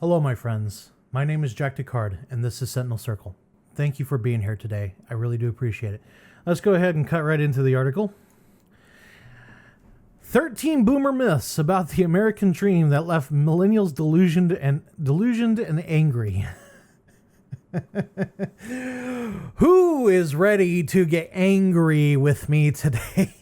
Hello, my friends. My name is Jack Descartes, and this is Sentinel Circle. Thank you for being here today. I really do appreciate it. Let's go ahead and cut right into the article. 13 boomer myths about the American dream that left millennials delusioned and angry. Who is ready to get angry with me today?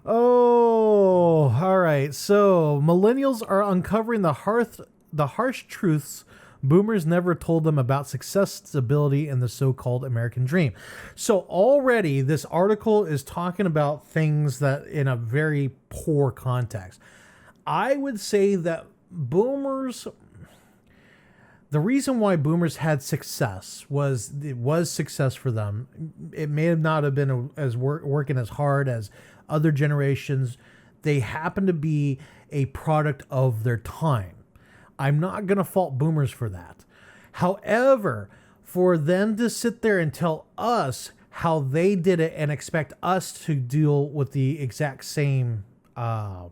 Oh, all right. So millennials are uncovering the harsh truths boomers never told them about success, stability, and the so-called American dream. So already this article is talking about things that in a very poor context. I would say that boomers, the reason why boomers had success was it was success for them. It may have not have been as working as hard as other generations. They happen to be a product of their time. I'm not going to fault boomers for that. However, for them to sit there and tell us how they did it and expect us to deal with the exact same, to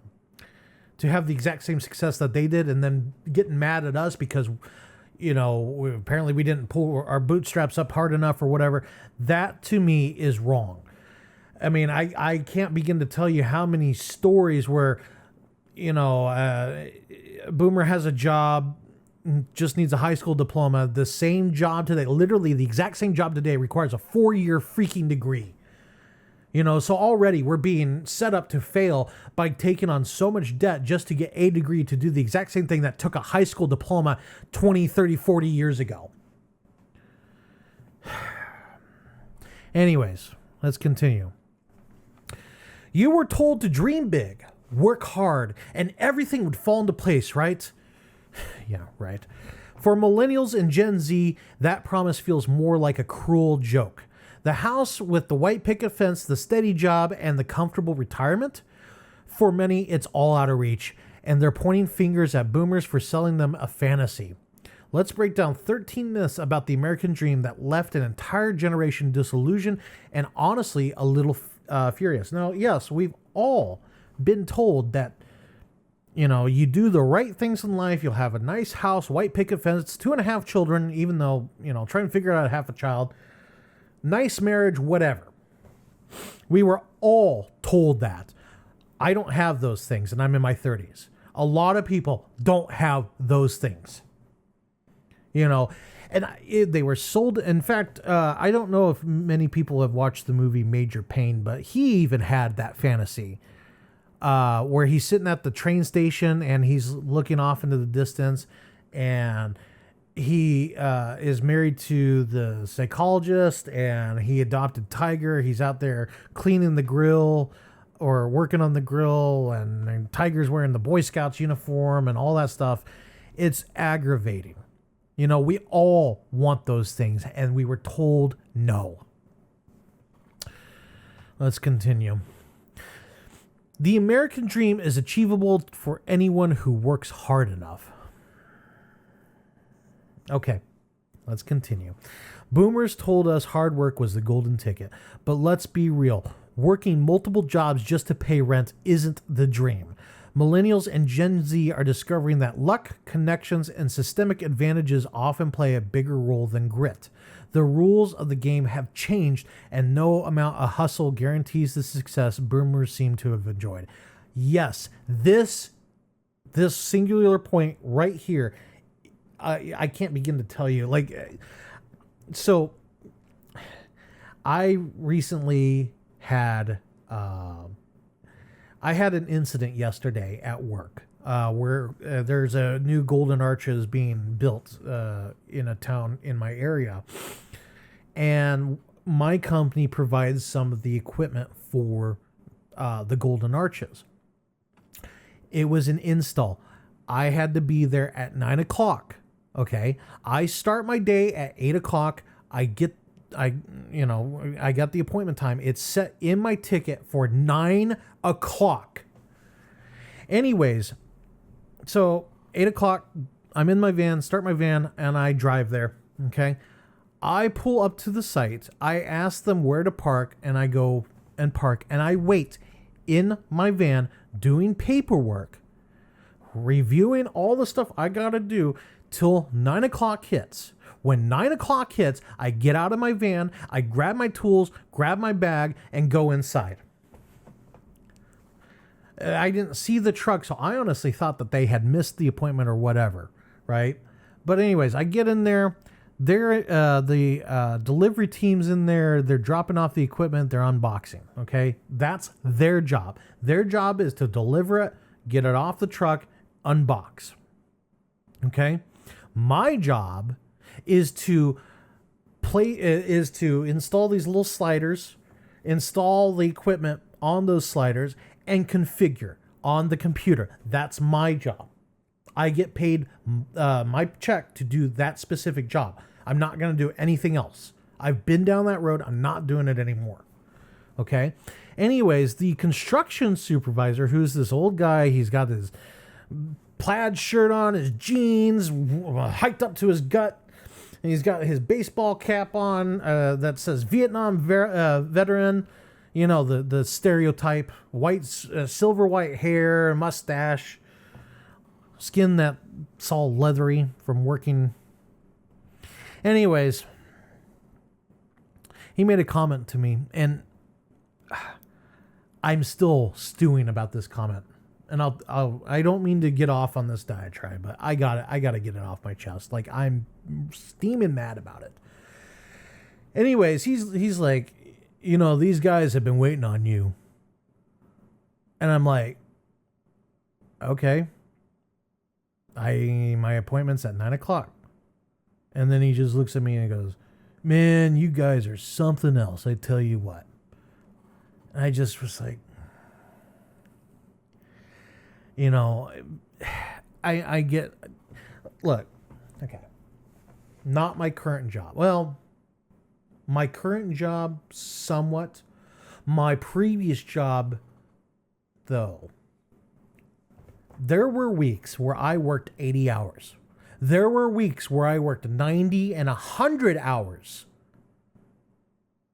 have the exact same success that they did, and then getting mad at us because, apparently we didn't pull our bootstraps up hard enough or whatever, that to me is wrong. I mean, I can't begin to tell you how many stories where, boomer has a job, just needs a high school diploma. The same job today, literally the exact same job today, requires a 4-year freaking degree. So already we're being set up to fail by taking on so much debt just to get a degree to do the exact same thing that took a high school diploma 20, 30, 40 years ago. Anyways, let's continue. You were told to dream big, work hard, and everything would fall into place, right? Yeah, right. For millennials and Gen Z, that promise feels more like a cruel joke. The house with the white picket fence, the steady job, and the comfortable retirement? For many, it's all out of reach, and they're pointing fingers at boomers for selling them a fantasy. Let's break down 13 myths about the American dream that left an entire generation disillusioned and honestly a little furious. Now, yes, we've all been told that, you do the right things in life, you'll have a nice house, white picket fence, 2.5 children, even though, trying to figure out half a child, nice marriage, whatever. We were all told that. I don't have those things, and I'm in my 30s. A lot of people don't have those things. And they were sold. In fact, I don't know if many people have watched the movie Major Payne, but he even had that fantasy where he's sitting at the train station and he's looking off into the distance, and he is married to the psychologist, and he adopted Tiger. He's out there cleaning the grill or working on the grill, and Tiger's wearing the Boy Scouts uniform and all that stuff. It's aggravating. We all want those things, and we were told no. Let's continue. The American dream is achievable for anyone who works hard enough. Okay, let's continue. Boomers told us hard work was the golden ticket, but let's be real. Working multiple jobs just to pay rent isn't the dream. Millennials and Gen Z are discovering that luck, connections, and systemic advantages often play a bigger role than grit. The rules of the game have changed, and no amount of hustle guarantees the success boomers seem to have enjoyed. Yes, this singular point right here, I can't begin to tell you. So I recently had... I had an incident yesterday at work where there's a new Golden Arches being built in a town in my area. And my company provides some of the equipment for the Golden Arches. It was an install. I had to be there at 9 o'clock. Okay. I start my day at 8 o'clock. I got the appointment time. It's set in my ticket for 9 o'clock. Anyways, so 8 o'clock, I'm in my van, start my van, and I drive there. Okay. I pull up to the site. I ask them where to park, and I go and park, and I wait in my van doing paperwork reviewing all the stuff I got to do till 9 o'clock hits. When 9 o'clock hits, I get out of my van, I grab my tools, grab my bag, and go inside. I didn't see the truck, so I honestly thought that they had missed the appointment or whatever, right? But anyways, I get in there. The delivery team's in there. They're dropping off the equipment. They're unboxing, okay? That's their job. Their job is to deliver it, get it off the truck, unbox, okay? My job is to install these little sliders, install the equipment on those sliders, and configure on the computer. That's my job. I get paid my check to do that specific job. I'm not going to do anything else. I've been down that road. I'm not doing it anymore. Okay? Anyways, the construction supervisor, who's this old guy, he's got his plaid shirt on, his jeans hiked up to his gut, and he's got his baseball cap on that says Vietnam veteran. You know, the stereotype, silver white hair, mustache, skin that's all leathery from working. Anyways, he made a comment to me, and I'm still stewing about this comment. And I don't mean to get off on this diatribe, but I gotta get it off my chest. Like, I'm steaming mad about it. Anyways, he's like, you know, these guys have been waiting on you. And I'm like, okay. My appointment's at 9 o'clock. And then he just looks at me and goes, man, you guys are something else, I tell you what. And I just was like, you know, I get, look, okay. Not my current job. Well, my current job, somewhat. My previous job, though. There were weeks where I worked 80 hours. There were weeks where I worked 90 and 100 hours.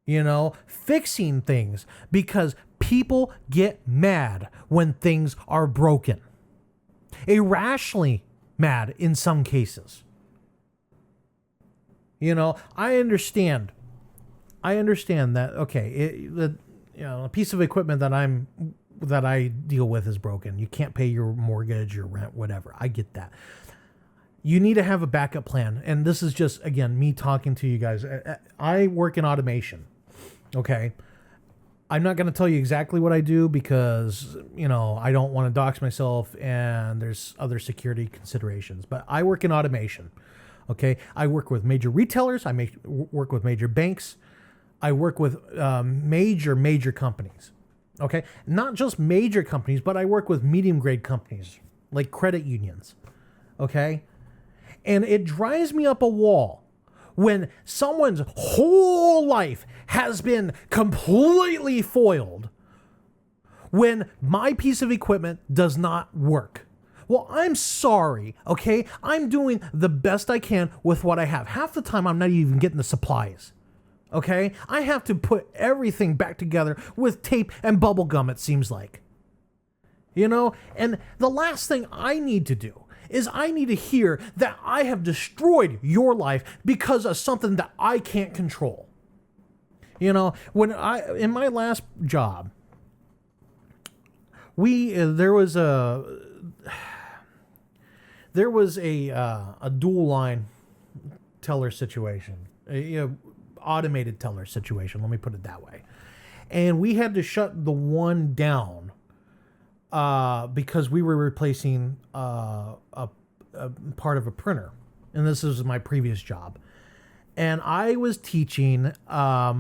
You know, fixing things because people get mad when things are broken. Irrationally mad in some cases. You know, I understand that, okay, a piece of equipment that I deal with is broken. You can't pay your mortgage, your rent, whatever. I get that. You need to have a backup plan. And this is just, again, me talking to you guys. I work in automation. Okay. I'm not going to tell you exactly what I do because, you know, I don't want to dox myself and there's other security considerations, but I work in automation. Okay. I work with major retailers. I work with major banks. I work with major companies. Okay. Not just major companies, but I work with medium grade companies like credit unions. Okay. And it drives me up a wall when someone's whole life has been completely foiled when my piece of equipment does not work. Well, I'm sorry, okay? I'm doing the best I can with what I have. Half the time, I'm not even getting the supplies, okay? I have to put everything back together with tape and bubble gum, it seems like. You know? And the last thing I need to do is I need to hear that I have destroyed your life because of something that I can't control. You know, in my last job, there was a dual line teller situation, a automated teller situation. Let me put it that way. And we had to shut the one down because we were replacing a part of a printer, and this is my previous job. And I was teaching a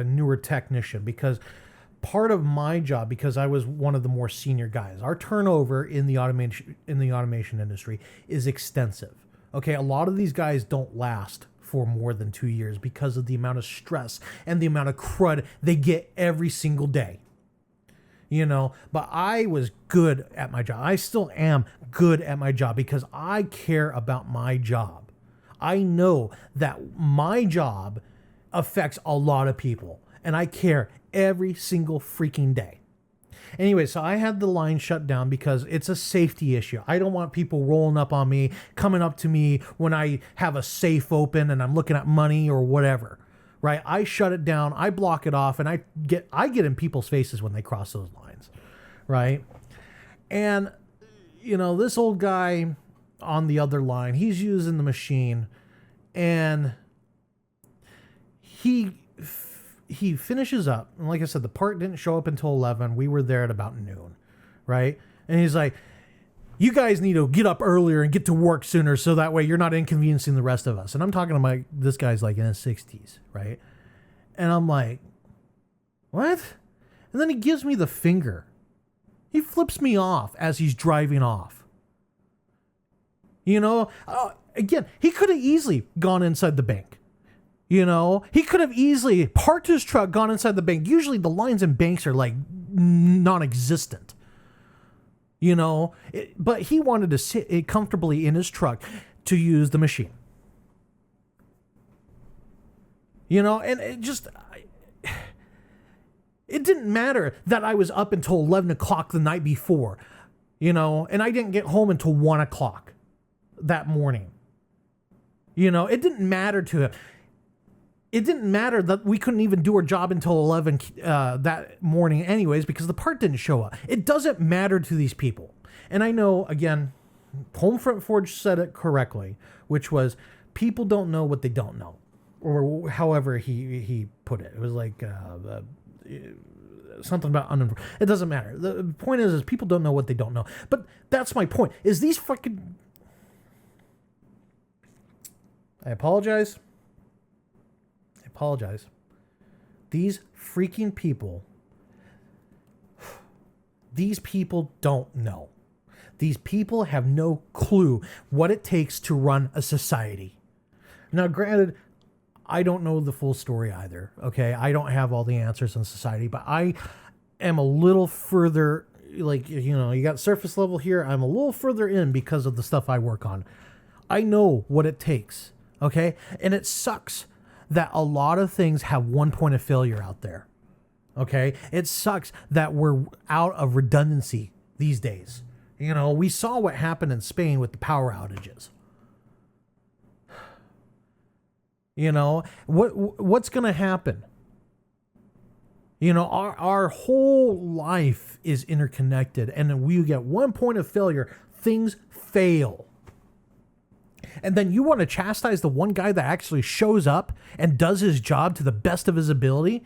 newer technician because part of my job, because I was one of the more senior guys, our turnover in the automation industry is extensive. Okay, a lot of these guys don't last for more than 2 years because of the amount of stress and the amount of crud they get every single day. You know, but I was good at my job. I still am good at my job because I care about my job. I know that my job affects a lot of people, and I care every single freaking day. Anyway, so I had the line shut down because it's a safety issue. I don't want people rolling up on me, coming up to me when I have a safe open and I'm looking at money or whatever. Right? I shut it down, I block it off, and I get in people's faces when they cross those lines. Right? And this old guy on the other line, he's using the machine, and he finishes up. And like I said, the part didn't show up until 11. We were there at about noon, right? And he's like, you guys need to get up earlier and get to work sooner so that way you're not inconveniencing the rest of us. And I'm talking to this guy's like in his 60s, right? And I'm like, what? And then he gives me the finger. He flips me off as he's driving off. Again, he could have easily gone inside the bank. He could have easily parked his truck, gone inside the bank. Usually the lines in banks are like non-existent. But he wanted to sit comfortably in his truck to use the machine. And it didn't matter that I was up until 11 o'clock the night before, and I didn't get home until 1 o'clock that morning. It didn't matter to him. It didn't matter that we couldn't even do our job until 11 that morning anyways, because the part didn't show up. It doesn't matter to these people. And I know, again, Homefront Forge said it correctly, which was people don't know what they don't know. Or however he put it. It was like something about uninformed. It doesn't matter. The point is people don't know what they don't know. But that's my point, is these fucking... I apologize. These freaking people, these people don't know. These people have no clue what it takes to run a society. Now, granted, I don't know the full story either, okay? I don't have all the answers in society, but I am a little further, you got surface level here. I'm a little further in because of the stuff I work on. I know what it takes, okay? And it sucks that a lot of things have one point of failure out there. Okay? It sucks that we're out of redundancy these days. We saw what happened in Spain with the power outages. What's going to happen? Our whole life is interconnected, and then we get one point of failure, things fail. And then you want to chastise the one guy that actually shows up and does his job to the best of his ability?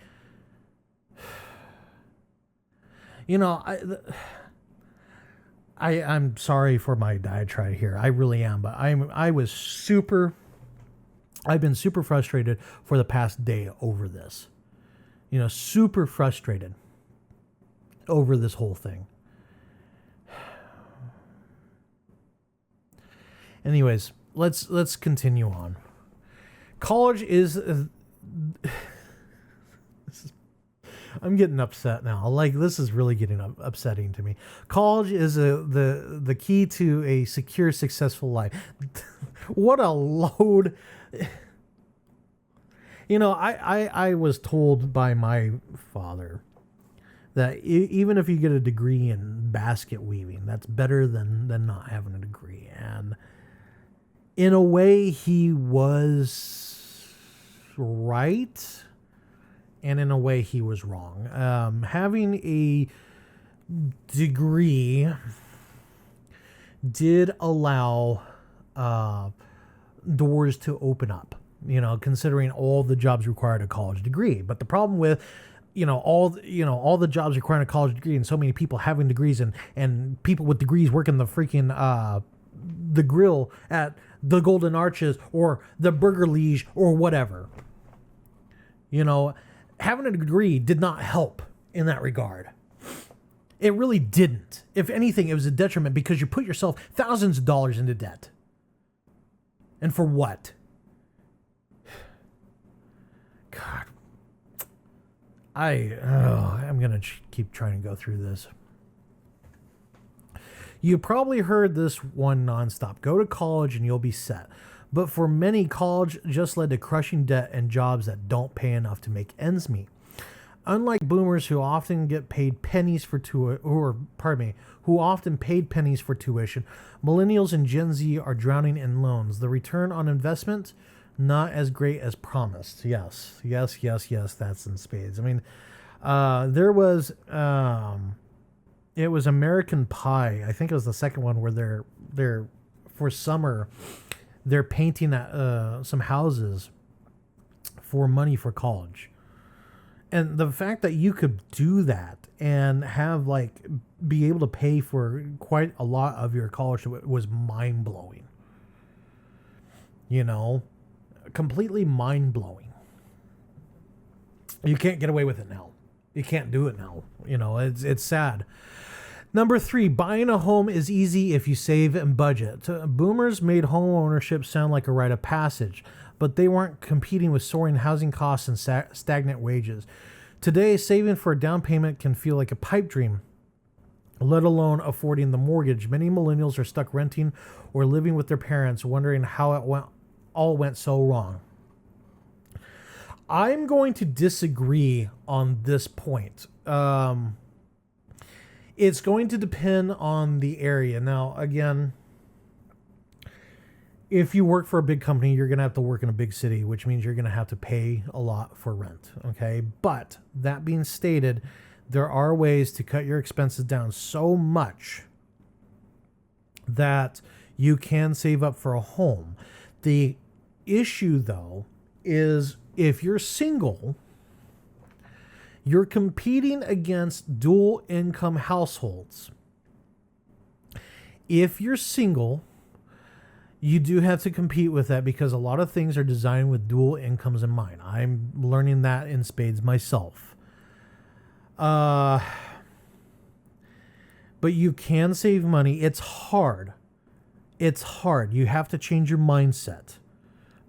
I'm sorry for my diatribe here. I really am. But I've been super frustrated for the past day over this. Super frustrated over this whole thing. Anyways, let's continue on. College is I'm getting upset now. This is really getting upsetting to me. College is the key to a secure, successful life. What a load. I was told by my father that even if you get a degree in basket weaving, that's better than not having a degree. And in a way, he was right, and in a way, he was wrong. Having a degree did allow doors to open up, considering all the jobs required a college degree. But the problem with all the jobs requiring a college degree and so many people having degrees and people with degrees working the freaking the grill at the Golden Arches or the Burger Liege or whatever. Having a degree did not help in that regard. It really didn't. If anything, it was a detriment because you put yourself thousands of dollars into debt. And for what? God. I'm going to keep trying to go through this. You probably heard this one nonstop. Go to college and you'll be set. But for many, college just led to crushing debt and jobs that don't pay enough to make ends meet. Unlike boomers who often get paid pennies for who often paid pennies for tuition, millennials and Gen Z are drowning in loans. The return on investment, not as great as promised. Yes, yes, yes, yes. That's in spades. I mean, there was it was American Pie. I think it was the second one where they're for summer they're painting some houses for money for college. And the fact that you could do that and have like be able to pay for quite a lot of your college was mind blowing. You know, completely mind blowing. You can't get away with it now. You can't do it now. You know, it's sad. Number 3, buying a home is easy if you save and budget. Boomers made home ownership sound like a rite of passage, but they weren't competing with soaring housing costs and stagnant wages. Today, saving for a down payment can feel like a pipe dream, let alone affording the mortgage. Many millennials are stuck renting or living with their parents, wondering how it all went so wrong. I'm going to disagree on this point. It's going to depend on the area. Now, again, if you work for a big company, you're going to have to work in a big city, which means you're going to have to pay a lot for rent. Okay. But that being stated, there are ways to cut your expenses down so much that you can save up for a home. The issue, though, is if you're single, you're competing against dual income households. If you're single, you do have to compete with that because a lot of things are designed with dual incomes in mind. I'm learning that in spades myself. But you can save money. It's hard. It's hard. You have to change your mindset.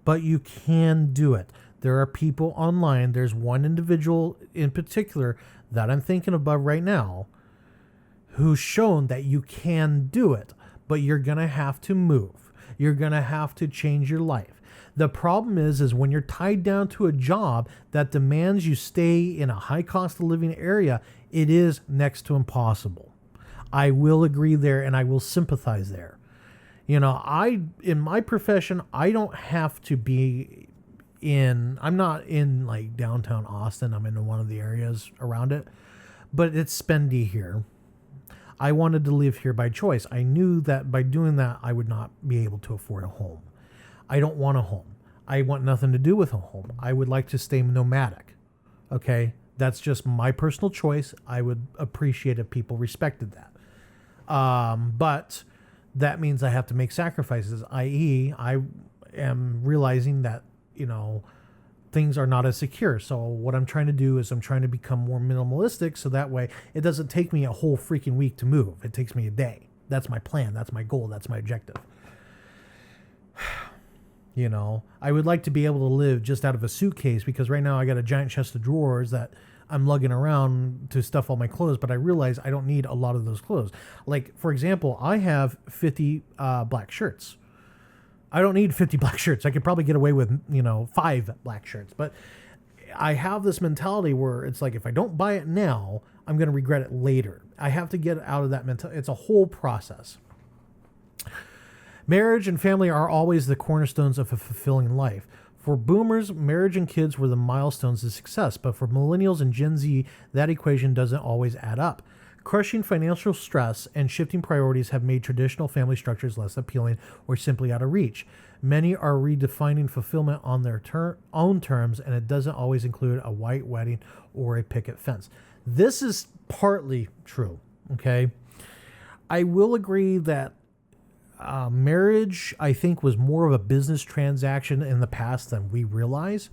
But you can do it. There are people online. There's one individual in particular that I'm thinking about right now who's shown that you can do it, but you're going to have to move. You're going to have to change your life. The problem is when you're tied down to a job that demands you stay in a high cost of living area, it is next to impossible. I will agree there and I will sympathize there. You know, in my profession, I don't have to be I'm not in like downtown Austin. I'm in one of the areas around it, but it's spendy here. I wanted to live here by choice. I knew that by doing that, I would not be able to afford a home. I don't want a home. I want nothing to do with a home. I would like to stay nomadic. Okay. That's just my personal choice. I would appreciate if people respected that. But that means I have to make sacrifices, i.e. I am realizing that, you know, things are not as secure. So what I'm trying to do is I'm trying to become more minimalistic so that way it doesn't take me a whole freaking week to move. It takes me a day. That's my plan. That's my goal. That's my objective. You know, I would like to be able to live just out of a suitcase because right now I got a giant chest of drawers that I'm lugging around to stuff all my clothes, but I realize I don't need a lot of those clothes. Like, for example, I have 50 black shirts. I don't need 50 black shirts. I could probably get away with, 5 black shirts. But I have this mentality where it's like, if I don't buy it now, I'm going to regret it later. I have to get out of that mentality. It's a whole process. Marriage and family are always the cornerstones of a fulfilling life. For boomers, marriage and kids were the milestones of success. But for millennials and Gen Z, that equation doesn't always add up. Crushing financial stress and shifting priorities have made traditional family structures less appealing or simply out of reach. Many are redefining fulfillment on their own terms, and it doesn't always include a white wedding or a picket fence. This is partly true, okay? I will agree that marriage, I think, was more of a business transaction in the past than we realize.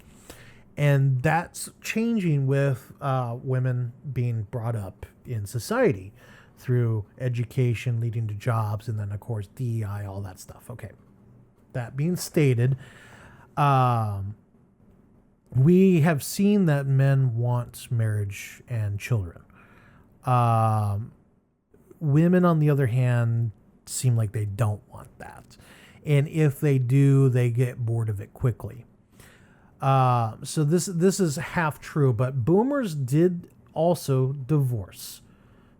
And that's changing with women being brought up in society through education leading to jobs and then, of course, DEI, all that stuff. Okay. That being stated, we have seen that men want marriage and children. Women, on the other hand, seem like they don't want that. And if they do, they get bored of it quickly. So this is half true, but boomers did also divorce.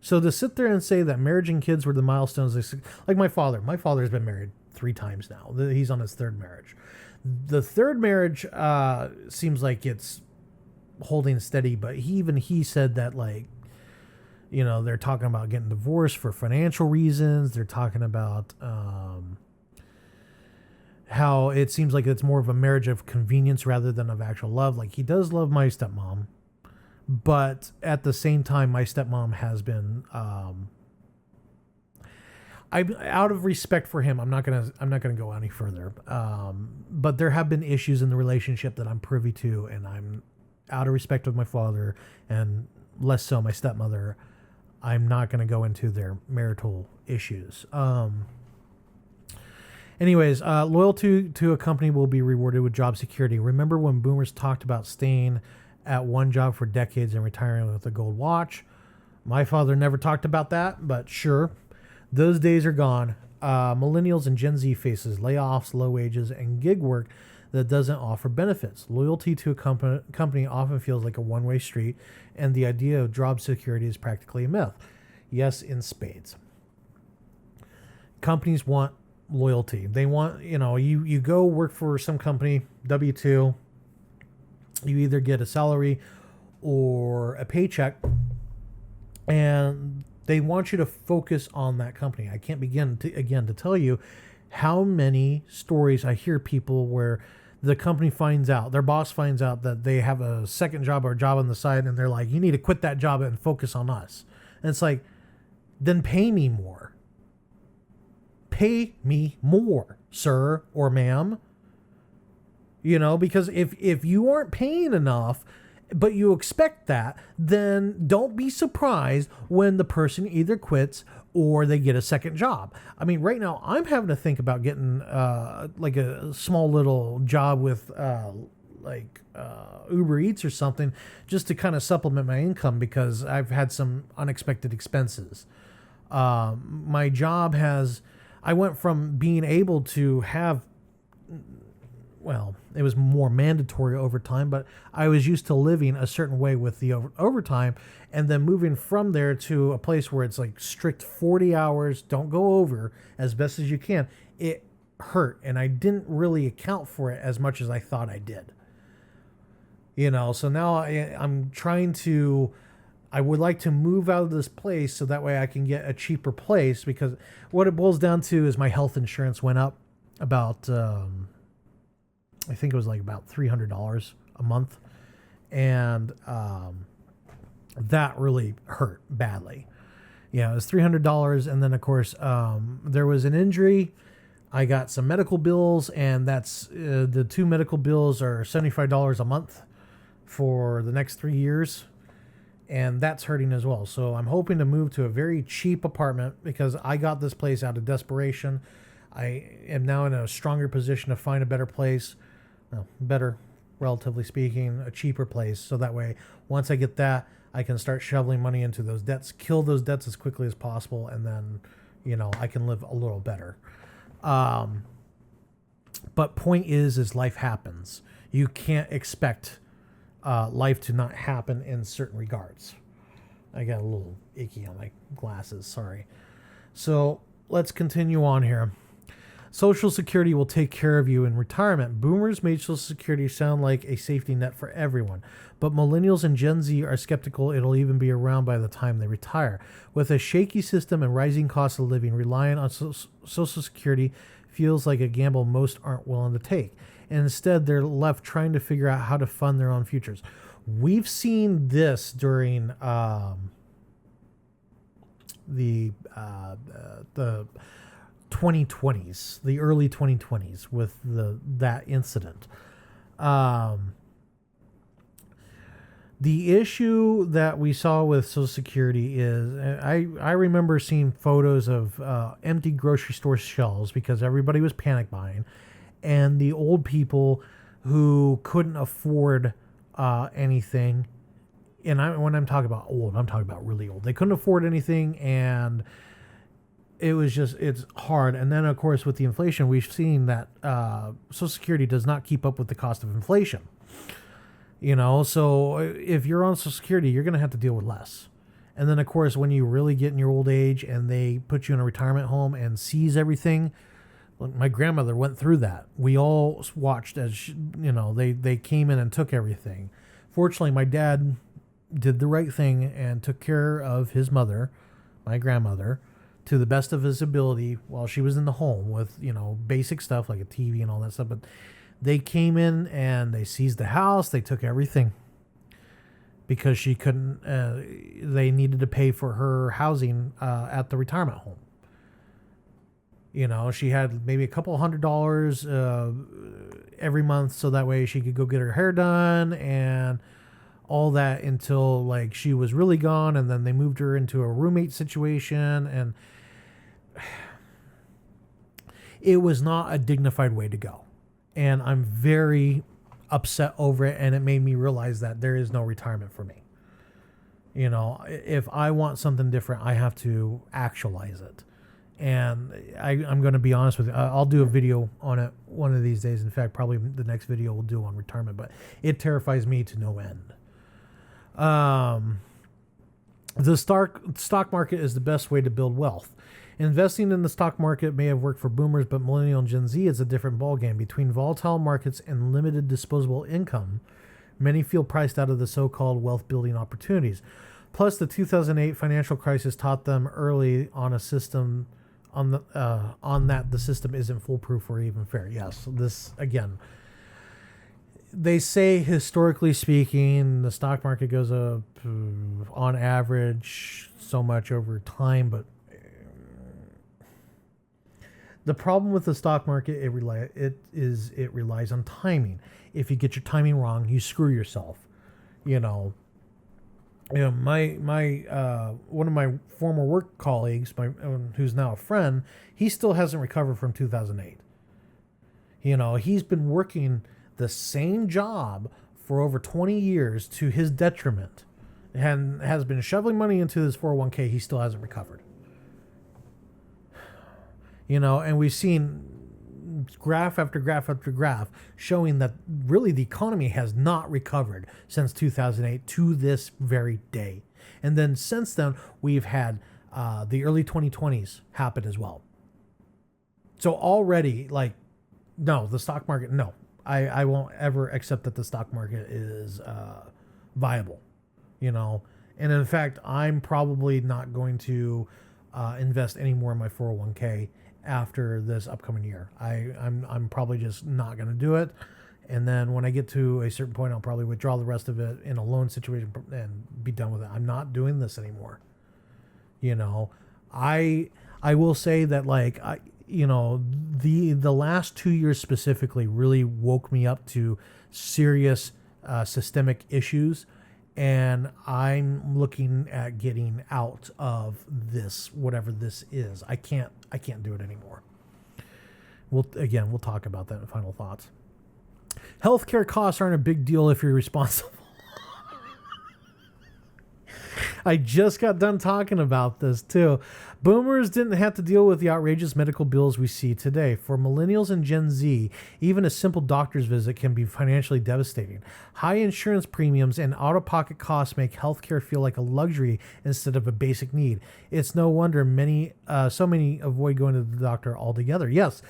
So to sit there and say that marriage and kids were the milestones, like my father's been married 3 times now. He's on his 3rd marriage. The 3rd marriage seems like it's holding steady, but he said that, like, you know, they're talking about getting divorced for financial reasons. They're talking about how it seems like it's more of a marriage of convenience rather than of actual love. Like, he does love my stepmom, but at the same time, my stepmom has been, I'm out of respect for him. I'm not gonna go any further. But there have been issues in the relationship that I'm privy to, and I'm out of respect of my father, and less so my stepmother. I'm not gonna go into their marital issues. Anyways, loyalty to a company will be rewarded with job security. Remember when boomers talked about staying at one job for decades and retiring with a gold watch? My father never talked about that, but sure, those days are gone. Millennials and Gen Z faces layoffs, low wages, and gig work that doesn't offer benefits. Loyalty to a company often feels like a one-way street, and the idea of job security is practically a myth. Yes, in spades. Companies want loyalty. They want, you go work for some company, W-2, you either get a salary or a paycheck, and they want you to focus on that company. I can't begin to tell you how many stories I hear people where the company finds out, their boss finds out that they have a second job or a job on the side, and they're like, you need to quit that job and focus on us. And it's like, then pay me more. Pay me more, sir or ma'am. Because if you aren't paying enough, but you expect that, then don't be surprised when the person either quits or they get a second job. I mean, right now I'm having to think about getting like a small little job with Uber Eats or something, just to kind of supplement my income, because I've had some unexpected expenses. My job I went from being able to have, well, it was more mandatory overtime, but I was used to living a certain way with the overtime, and then moving from there to a place where it's like strict 40 hours, don't go over as best as you can. It hurt, and I didn't really account for it as much as I thought I did. So now I'm trying to, I would like to move out of this place so that way I can get a cheaper place, because what it boils down to is my health insurance went up about, I think it was like about $300 a month. And that really hurt badly. It was $300. And then, of course, there was an injury. I got some medical bills, and that's the 2 medical bills are $75 a month for the next 3 years. And that's hurting as well. So I'm hoping to move to a very cheap apartment, because I got this place out of desperation. I am now in a stronger position to find a better place. Well, better, relatively speaking, a cheaper place. So that way, once I get that, I can start shoveling money into those debts, kill those debts as quickly as possible, and then, I can live a little better. But point is life happens. You can't expect life to not happen in certain regards. I got a little icky on my glasses, sorry. So let's continue on here. Social Security will take care of you in retirement. Boomers made Social Security sound like a safety net for everyone, but millennials and Gen Z are skeptical it'll even be around by the time they retire. With a shaky system and rising cost of living, relying on Social Security feels like a gamble most aren't willing to take. And instead, they're left trying to figure out how to fund their own futures. We've seen this during the 2020s, the early 2020s, with that incident. The issue that we saw with Social Security is, I remember seeing photos of empty grocery store shelves because everybody was panic buying, and the old people who couldn't afford anything. And when I'm talking about old, I'm talking about really old. They couldn't afford anything, and it's hard. And then, of course, with the inflation, we've seen that Social Security does not keep up with the cost of inflation. So if you're on Social Security, you're going to have to deal with less. And then, of course, when you really get in your old age and they put you in a retirement home and seize everything, my grandmother went through that. We all watched as, they came in and took everything. Fortunately, my dad did the right thing and took care of his mother, my grandmother, to the best of his ability while she was in the home with, basic stuff like a TV and all that stuff. But they came in and they seized the house. They took everything because she couldn't, they needed to pay for her housing at the retirement home. She had maybe a couple $100 every month so that way she could go get her hair done and all that until like she was really gone. And then they moved her into a roommate situation, and it was not a dignified way to go. And I'm very upset over it, and it made me realize that there is no retirement for me. If I want something different, I have to actualize it. And I'm going to be honest with you. I'll do a video on it one of these days. In fact, probably the next video we'll do on retirement, but it terrifies me to no end. The stock market is the best way to build wealth. Investing in the stock market may have worked for boomers, but millennial and Gen Z is a different ballgame. Between volatile markets and limited disposable income, many feel priced out of the so-called wealth-building opportunities. Plus, the 2008 financial crisis taught them early on the system isn't foolproof or even fair. Yes, this again. They say historically speaking, the stock market goes up on average so much over time, but the problem with the stock market, it relies on timing. If you get your timing wrong, you screw yourself. My one of my former work colleagues, who's now a friend, he still hasn't recovered from 2008. He's been working the same job for over 20 years to his detriment, and has been shoveling money into his 401k. He still hasn't recovered. And we've seen graph after graph after graph showing that really the economy has not recovered since 2008 to this very day. And then since then, we've had the early 2020s happen as well. So already, no, the stock market, no. I won't ever accept that the stock market is viable, And in fact, I'm probably not going to invest any more in my 401k after this upcoming year. I'm probably just not going to do it. And then when I get to a certain point, I'll probably withdraw the rest of it in a loan situation and be done with it. I'm not doing this anymore. I will say that the last 2 years specifically really woke me up to serious systemic issues, and I'm looking at getting out of this, whatever this is. I can't do it anymore. We'll talk about that in final thoughts. Healthcare costs aren't a big deal if you're responsible. I just got done talking about this too. Boomers didn't have to deal with the outrageous medical bills we see today. For millennials and Gen Z, even a simple doctor's visit can be financially devastating. High insurance premiums and out-of-pocket costs make healthcare feel like a luxury instead of a basic need. It's no wonder so many avoid going to the doctor altogether. Yes.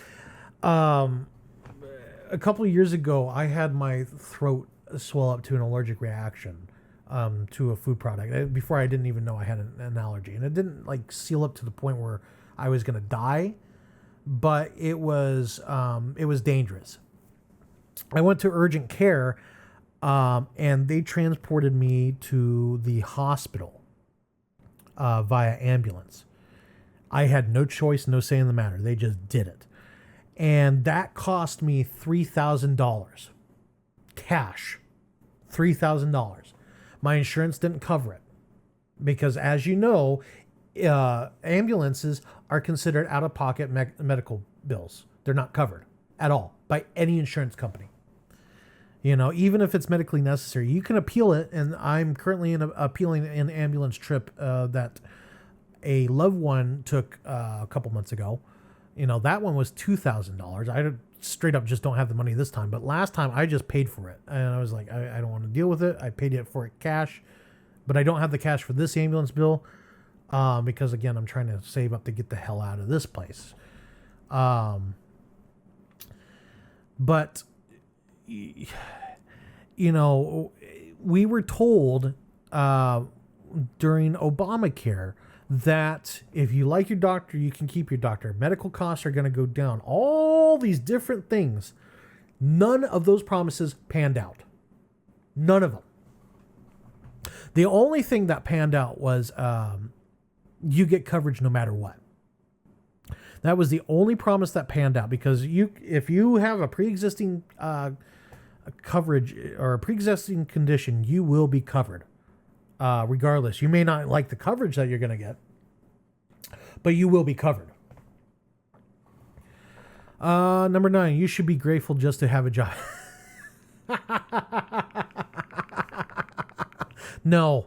A couple of years ago, I had my throat swell up to an allergic reaction to a food product. Before, I didn't even know I had an allergy, and it didn't seal up to the point where I was going to die, but it was dangerous. I went to urgent care, and they transported me to the hospital via ambulance. I had no choice, no say in the matter. They just did it. And that cost me $3,000 cash, $3,000. My insurance didn't cover it because, as you know, ambulances are considered out-of-pocket medical bills. They're not covered at all by any insurance company. Even if it's medically necessary, you can appeal it. And I'm currently appealing an ambulance trip that a loved one took a couple months ago. That one was $2,000. I straight up just don't have the money this time. But last time I just paid for it, and I was like, I don't want to deal with it. I paid it for it cash, but I don't have the cash for this ambulance bill because again, I'm trying to save up to get the hell out of this place. But you know, we were told during Obamacare that if you like your doctor, you can keep your doctor. Medical costs are going to go down. All these different things. None of those promises panned out. None of them. The only thing that panned out was you get coverage no matter what. That was the only promise that panned out, because if you have a pre-existing coverage or a pre-existing condition, you will be covered. Regardless, you may not like the coverage that you're going to get, but you will be covered. Number 9, you should be grateful just to have a job. No,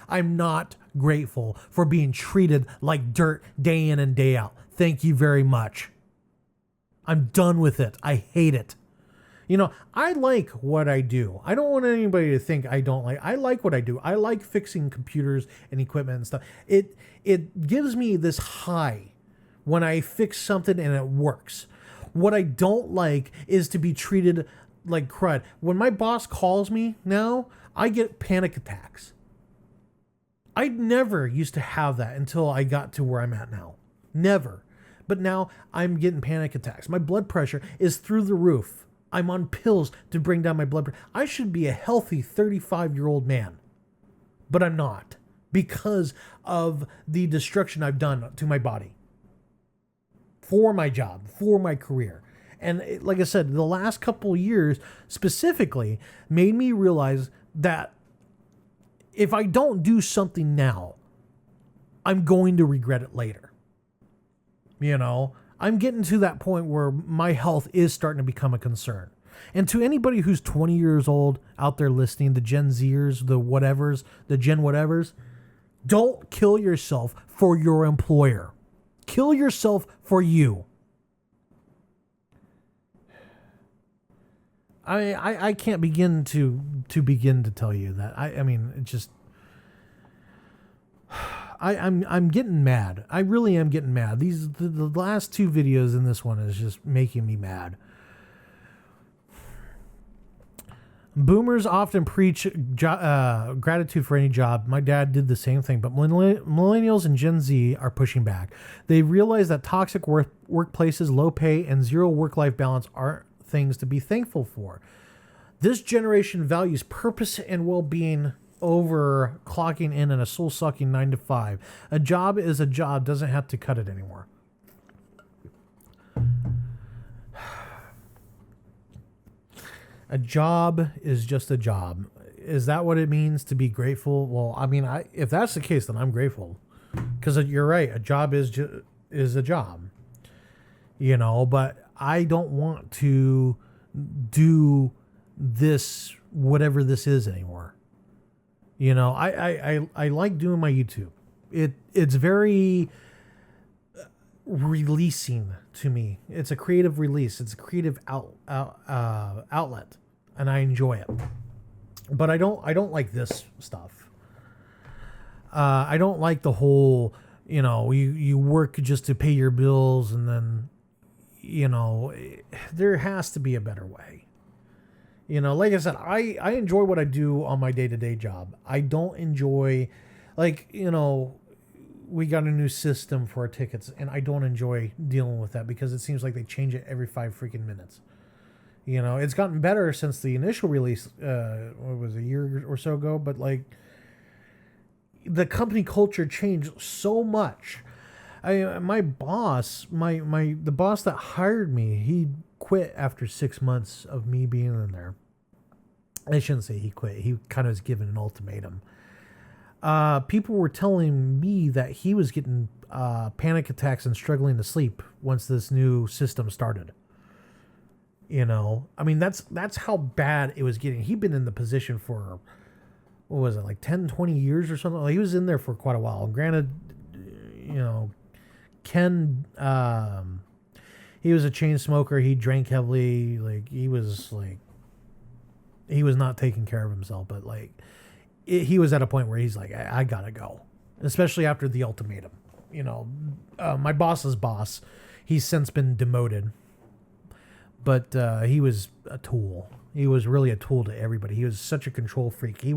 I'm not grateful for being treated like dirt day in and day out. Thank you very much. I'm done with it. I hate it. You know, I like what I do. I don't want anybody to think I don't like. I like what I do. I like fixing computers and equipment and stuff. It gives me this high when I fix something and it works. What I don't like is to be treated like crud. When my boss calls me now, I get panic attacks. I never used to have that until I got to where I'm at now. Never. But now I'm getting panic attacks. My blood pressure is through the roof. I'm on pills to bring down my blood pressure. I should be a healthy 35-year-old man, but I'm not, because of the destruction I've done to my body for my job, for my career. And like I said, the last couple of years specifically made me realize that if I don't do something now, I'm going to regret it later. You know, I'm getting to that point where my health is starting to become a concern. And to anybody who's 20 years old out there listening, the Gen Zers, the whatevers, the Gen whatevers, don't kill yourself for your employer. Kill yourself for you. I can't begin to tell you that. I mean, it just... I'm getting mad. I really am getting mad. The last 2 videos in this one is just making me mad. Boomers often preach gratitude for any job. My dad did the same thing, but millennials and Gen Z are pushing back. They realize that toxic workplaces, low pay, and zero work-life balance aren't things to be thankful for. This generation values purpose and well-being over clocking in a soul-sucking 9 to 5. A job is a job, doesn't have to cut it anymore. A job is just a job. Is that what it means to be grateful? Well, I mean, if that's the case, then I'm grateful, because you're right. A job is a job, you know. But I don't want to do this, whatever this is, anymore. You know, I like doing my YouTube. It's very releasing to me. It's a creative release. It's a creative outlet, and I enjoy it. But I don't like this stuff. I don't like the whole, you know, you work just to pay your bills, and then, you know, there has to be a better way. You know, like I said, I enjoy what I do on my day-to-day job. I don't enjoy, like, you know, we got a new system for our tickets, and I don't enjoy dealing with that because it seems like they change it every 5 freaking minutes. You know, it's gotten better since the initial release, what was it, a year or so ago, but like, the company culture changed so much. My boss, the boss that hired me, he quit after 6 months of me being in there. I shouldn't say he quit. He kind of was given an ultimatum. People were telling me that he was getting panic attacks and struggling to sleep once this new system started. You know, I mean, that's how bad it was getting. He'd been in the position for, what was it, like 10, 20 years or something? Like, he was in there for quite a while. Granted, you know, Ken, he was a chain smoker. He drank heavily. He was not taking care of himself. But he was at a point where he's like, I gotta go, especially after the ultimatum. My boss's boss, he's since been demoted, but he was a tool. He was really a tool to everybody. He was such a control freak. He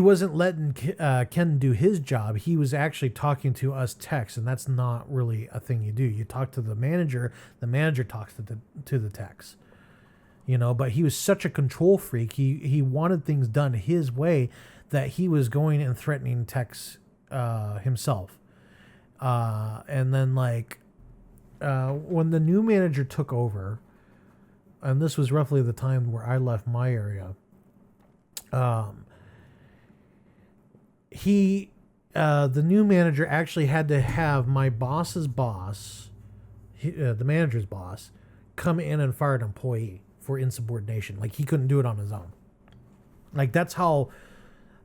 wasn't letting Ken do his job. He was actually talking to us techs, and that's not really a thing you do. You talk to the manager talks to the techs. But he was such a control freak. He wanted things done his way that he was going and threatening techs himself. And then when the new manager took over, and this was roughly the time where I left my area, the new manager actually had to have my boss's boss, the manager's boss, come in and fire an employee for insubordination. He couldn't do it on his own. That's how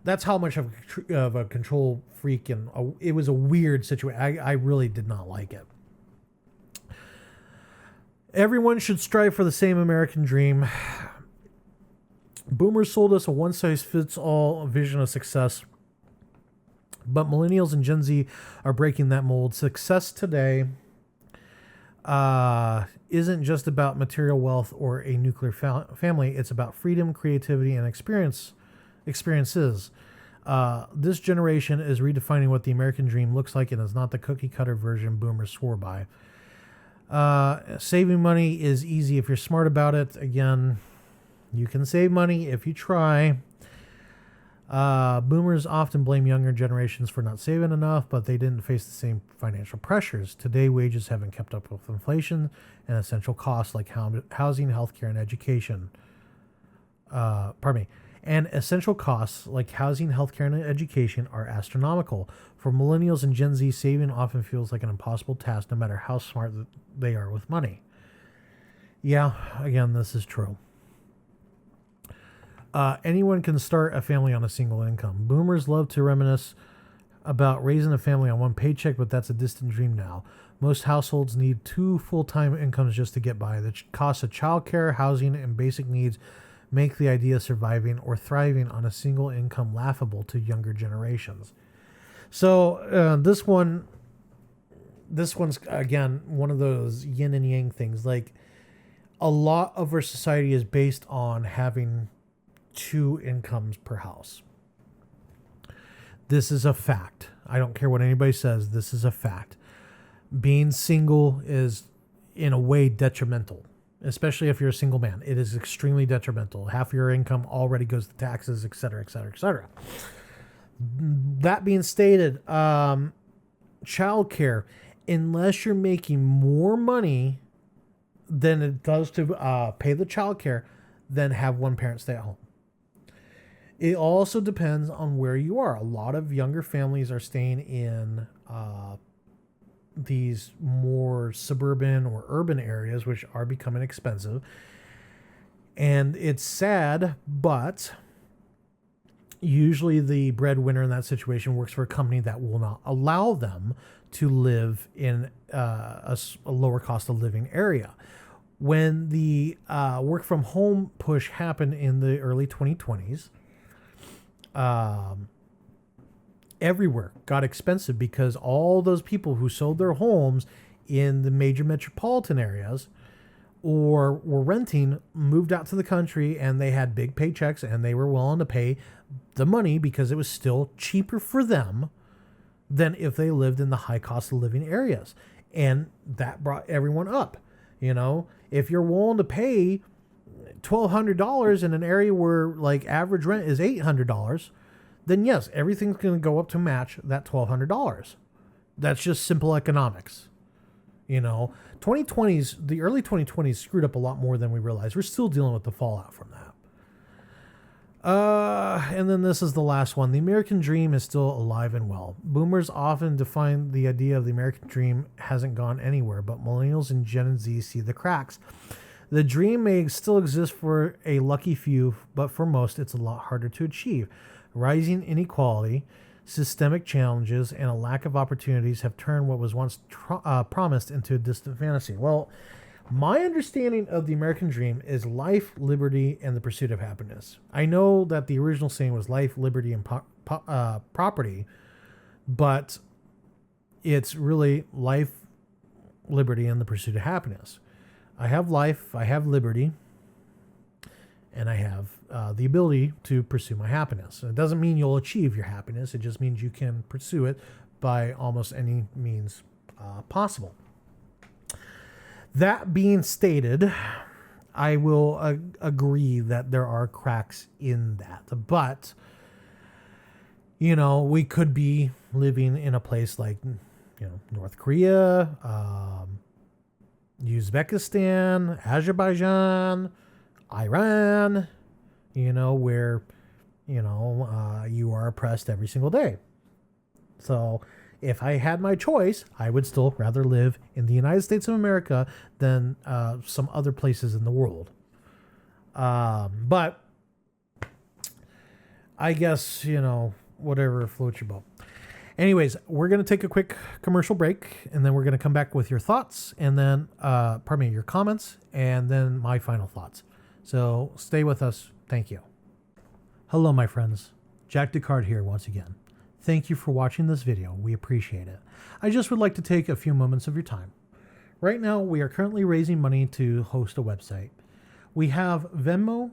much of a control freak, and it was a weird situation. I really did not like it. Everyone should strive for the same American dream. Boomers sold us a one-size-fits-all vision of success, but millennials and Gen Z are breaking that mold. Success today isn't just about material wealth or a nuclear family. It's about freedom, creativity, and experiences. This generation is redefining what the American dream looks like, and is not the cookie-cutter version boomers swore by. Saving money is easy if you're smart about it. Again, you can save money if you try. Boomers often blame younger generations for not saving enough, but they didn't face the same financial pressures. Today, wages haven't kept up with inflation, and essential costs like housing, healthcare, and education. And essential costs like housing, healthcare, and education are astronomical. For millennials and Gen Z, saving often feels like an impossible task, no matter how smart they are with money. Yeah, again, this is true. Anyone can start a family on a single income. Boomers love to reminisce about raising a family on one paycheck, but that's a distant dream now. Most households need 2 full-time incomes just to get by. The cost of childcare, housing, and basic needs make the idea of surviving or thriving on a single income laughable to younger generations. So this one's again one of those yin and yang things. A lot of our society is based on having 2 incomes per house. This is a fact. I don't care what anybody says. This is a fact. Being single is in a way detrimental, especially if you're a single man. It is extremely detrimental. Half your income already goes to taxes, et cetera, et cetera, et cetera. That being stated, childcare, unless you're making more money than it does to pay the childcare, then have one parent stay at home. It also depends on where you are. A lot of younger families are staying in these more suburban or urban areas, which are becoming expensive. And it's sad, but usually the breadwinner in that situation works for a company that will not allow them to live in a lower cost of living area. When the work from home push happened in the early 2020s, everywhere got expensive because all those people who sold their homes in the major metropolitan areas or were renting moved out to the country, and they had big paychecks and they were willing to pay the money because it was still cheaper for them than if they lived in the high cost of living areas. And that brought everyone up. If you're willing to pay $1,200 in an area where average rent is $800, then yes, everything's going to go up to match that $1,200. That's just simple economics. 2020s, the early 2020s screwed up a lot more than we realized. We're still dealing with the fallout from that. And then this is the last one. The American dream is still alive and well. Boomers often define the idea of the American dream hasn't gone anywhere, but millennials and Gen Z see the cracks. The dream may still exist for a lucky few, but for most, it's a lot harder to achieve. Rising inequality, systemic challenges, and a lack of opportunities have turned what was once promised into a distant fantasy. Well, My understanding of the American dream is life, liberty, and the pursuit of happiness. I know that the original saying was life, liberty, and property, but it's really life, liberty, and the pursuit of happiness. I have life, I have liberty, and I have the ability to pursue my happiness. It doesn't mean you'll achieve your happiness. It just means you can pursue it by almost any means possible. That being stated, I will agree that there are cracks in that. But, you know, we could be living in a place like, you know, North Korea, Uzbekistan, Azerbaijan, Iran, you know, where, you know, you are oppressed every single day. So if I had my choice, I would still rather live in the United States of America than some other places in the world. But I guess, you know, whatever floats your boat. Anyways, we're going to take a quick commercial break, and then we're going to come back with your thoughts, and then, your comments, and then my final thoughts. So stay with us. Thank you. Hello, my friends. Jack Descartes here once again. Thank you for watching this video. We appreciate it. I just would like to take a few moments of your time. Right now, we are currently raising money to host a website. We have Venmo,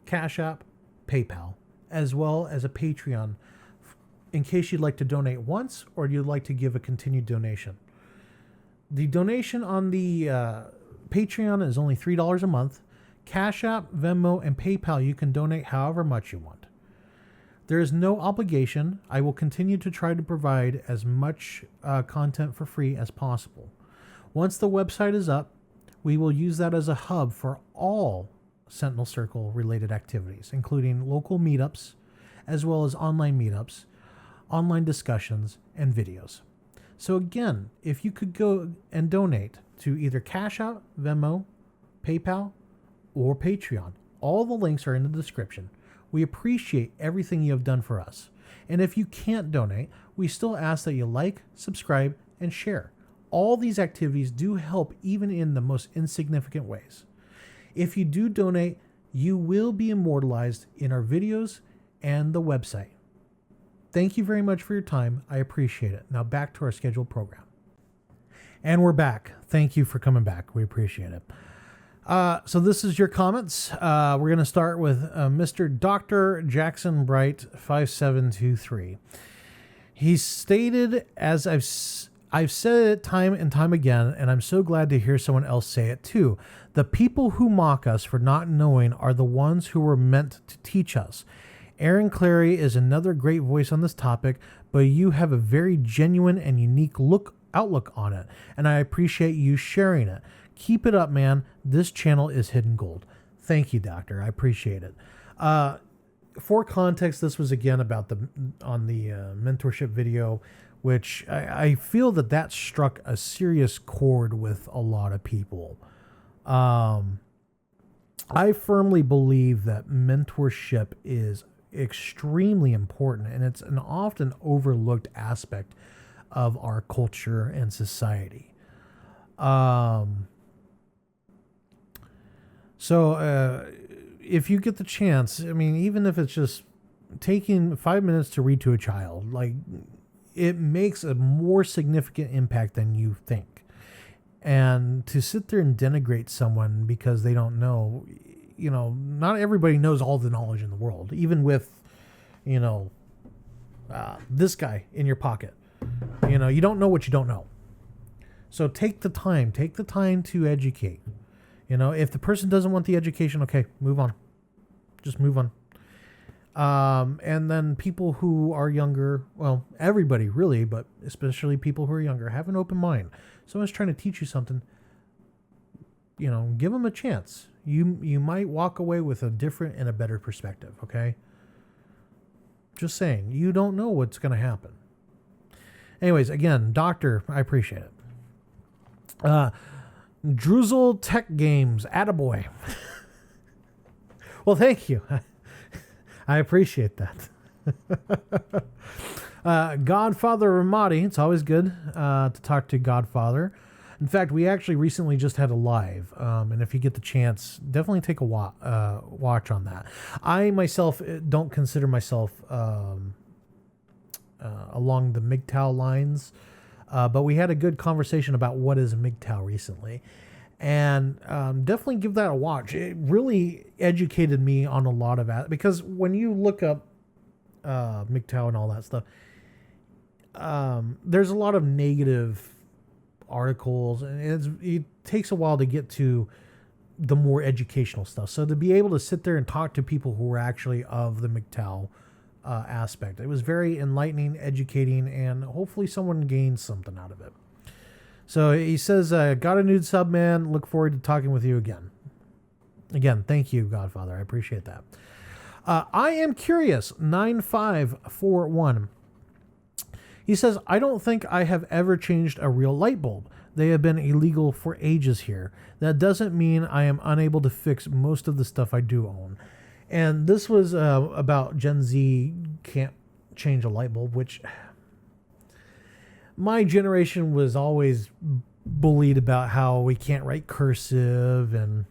Cash App, PayPal, as well as a Patreon in case you'd like to donate once or you'd like to give a continued donation. The donation on the Patreon is only $3 a month. Cash App, Venmo, and PayPal, you can donate however much you want. There is no obligation. I will continue to try to provide as much content for free as possible. Once the website is up, we will use that as a hub for all Sentinel Circle related activities, including local meetups, as well as online meetups, online discussions, and videos. So again, if you could go and donate to either Cash App, Venmo, PayPal, or Patreon, all the links are in the description. We appreciate everything you have done for us. And if you can't donate, we still ask that you like, subscribe, and share. All these activities do help even in the most insignificant ways. If you do donate, you will be immortalized in our videos and the website. Thank you very much for your time. I appreciate it. Now back to our scheduled program. And we're back. Thank you for coming back. We appreciate it. So this is your comments. We're going to start with Mr. Dr. Jackson Bright 5723. He stated, as I've said it time and time again, and I'm so glad to hear someone else say it too. The people who mock us for not knowing are the ones who were meant to teach us. Aaron Clary is another great voice on this topic, but you have a very genuine and unique outlook on it, and I appreciate you sharing it. Keep it up, man. This channel is hidden gold. Thank you, Doctor. I appreciate it. For context, this was again about the mentorship video, which I feel that struck a serious chord with a lot of people. I firmly believe that mentorship is extremely important, and it's an often overlooked aspect of our culture and society. So if you get the chance, I mean, even if it's just taking 5 minutes to read to a child, like, it makes a more significant impact than you think. And to sit there and denigrate someone because they don't know, you know, not everybody knows all the knowledge in the world, even with, you know, this guy in your pocket. You know, you don't know what you don't know. So take the time to educate. You know, if the person doesn't want the education, okay, move on. Just move on. And then people who are younger, well, everybody really, but especially people who are younger, have an open mind. Someone's trying to teach you something, you know, give them a chance. You might walk away with a different and a better perspective, okay? Just saying, you don't know what's going to happen. Anyways, again, Doctor, I appreciate it. Druzel Tech Games, attaboy. Well, thank you. I appreciate that. Godfather Ramadi, it's always good to talk to Godfather. In fact, we actually recently just had a live, and if you get the chance, definitely take a watch on that. I myself don't consider myself along the MGTOW lines, but we had a good conversation about what is a MGTOW recently, and definitely give that a watch. It really educated me on a lot of that, because when you look up MGTOW and all that stuff, there's a lot of negative articles, and it takes a while to get to the more educational stuff. So to be able to sit there and talk to people who were actually of the MGTOW aspect, it was very enlightening, educating, and hopefully someone gained something out of it. So he says, got a nude sub, man. Look forward to talking with you again. Again, thank you, Godfather. I appreciate that. I am curious, 9541. He says, I don't think I have ever changed a real light bulb. They have been illegal for ages here. That doesn't mean I am unable to fix most of the stuff I do own. And this was about Gen Z can't change a light bulb, which my generation was always bullied about how we can't write cursive and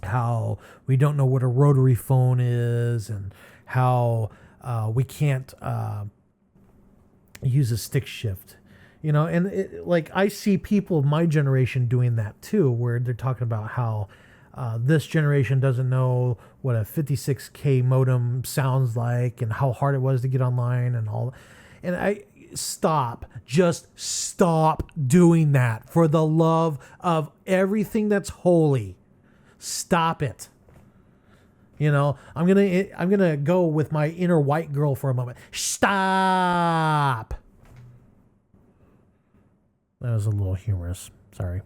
how we don't know what a rotary phone is and how we can't use a stick shift, and like I see people of my generation doing that too, where they're talking about how this generation doesn't know what a 56K modem sounds like and how hard it was to get online and all. And just stop doing that, for the love of everything that's holy. Stop it. I'm gonna go with my inner white girl for a moment. Stop. That was a little humorous. Sorry.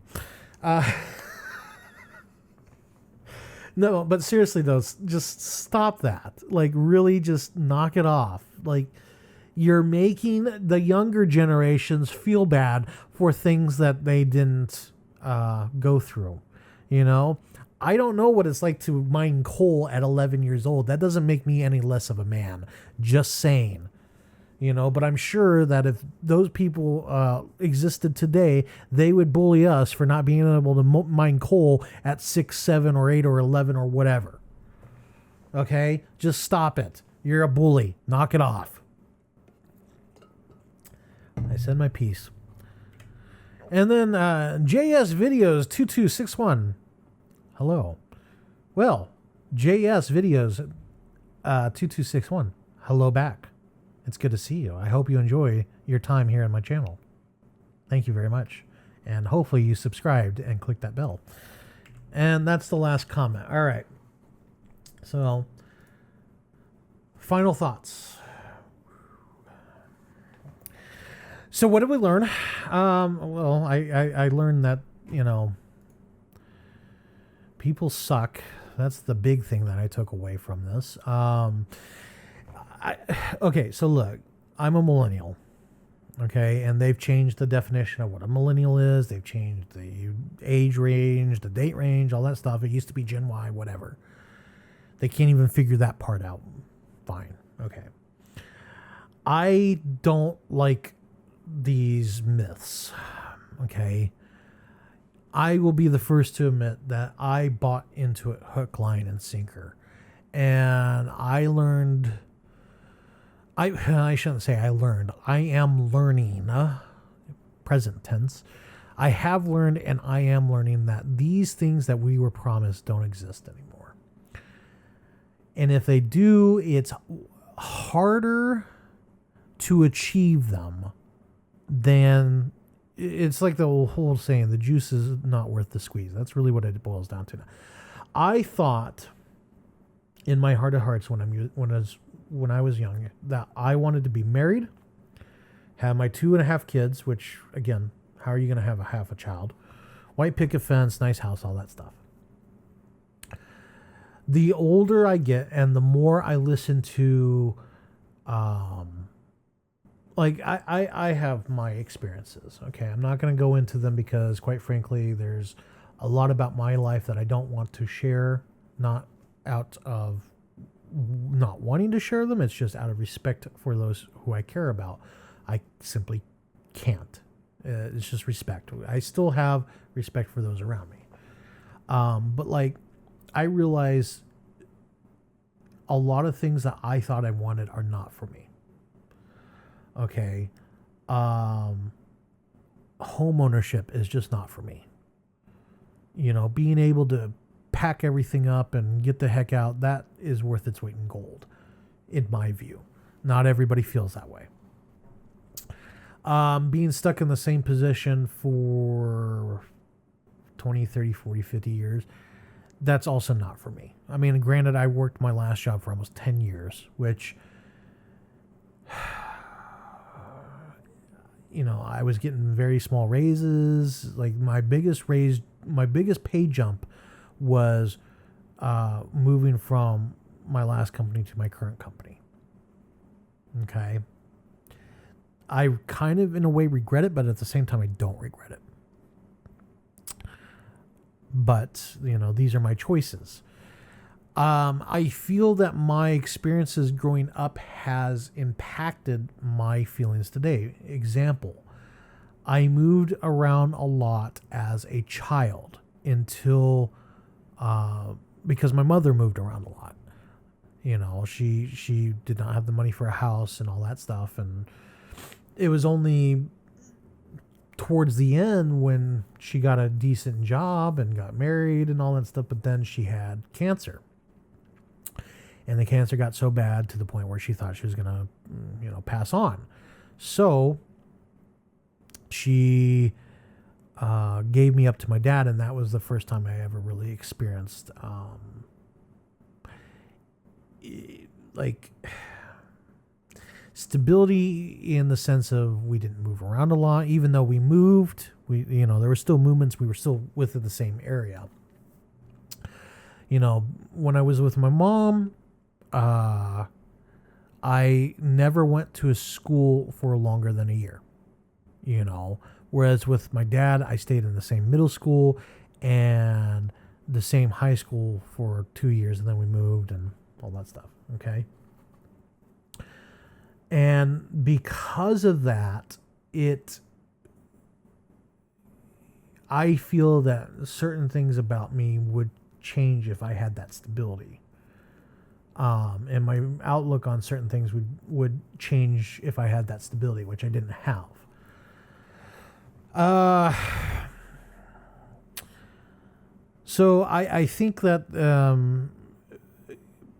No, but seriously though, just stop that. Like, really, just knock it off. Like, you're making the younger generations feel bad for things that they didn't go through. I don't know what it's like to mine coal at 11 years old. That doesn't make me any less of a man. Just saying. But I'm sure that if those people existed today, they would bully us for not being able to mine coal at 6, 7, or 8, or 11, or whatever. Okay? Just stop it. You're a bully. Knock it off. I said my piece. And then JS Videos 2261. Hello. Well, JS Videos 2261. Hello back. It's good to see you. I hope you enjoy your time here on my channel. Thank you very much. And hopefully you subscribed and clicked that bell. And that's the last comment. All right. So, final thoughts. So what did we learn? Well, I learned that, people suck. That's the big thing that I took away from this. Okay, so look, I'm a millennial. Okay, and they've changed the definition of what a millennial is. They've changed the age range, the date range, all that stuff. It used to be Gen Y, whatever. They can't even figure that part out. Fine. Okay. I don't like these myths. Okay. I will be the first to admit that I bought into it hook, line, and sinker. And I learned... I shouldn't say I learned. I am learning, present tense. I have learned and I am learning that these things that we were promised don't exist anymore. And if they do, it's harder to achieve them than... It's like the whole saying, the juice is not worth the squeeze. That's really what it boils down to. I thought in my heart of hearts when I was young that I wanted to be married, have my 2.5 kids, which again, how are you going to have half a child? White picket fence, nice house, all that stuff. The older I get and the more I listen to, I have my experiences. Okay. I'm not going to go into them because quite frankly, there's a lot about my life that I don't want to share, not out of not wanting to share them. It's just out of respect for those who I care about. I simply can't. It's just respect. I still have respect for those around me. But like, I realize a lot of things that I thought I wanted are not for me. Okay. Home ownership is just not for me. You know, being able to pack everything up and get the heck out, that is worth its weight in gold, in my view. Not everybody feels that way. Being stuck in the same position for 20, 30, 40, 50 years, that's also not for me. I mean, granted, I worked my last job for almost 10 years, which, you know, I was getting very small raises. Like my biggest pay jump was moving from my last company to my current company. Okay. I kind of, in a way, regret it, but at the same time, I don't regret it. But, you know, these are my choices. I feel that my experiences growing up has impacted my feelings today. Example, I moved around a lot as a child until, because my mother moved around a lot. You know, she did not have the money for a house and all that stuff. And it was only towards the end when she got a decent job and got married and all that stuff, but then she had cancer. And the cancer got so bad to the point where she thought she was going to, you know, pass on. So she gave me up to my dad, and that was the first time I ever really experienced like stability, in the sense of we didn't move around a lot. Even though we moved, you know, there were still movements. We were still within the same area. You know, when I was with my mom, I never went to a school for longer than a year, you know, whereas with my dad, I stayed in the same middle school and the same high school for 2 years, and then we moved and all that stuff. Okay. And because of that, I feel that certain things about me would change if I had that stability. And my outlook on certain things would change if I had that stability, which I didn't have. So I think that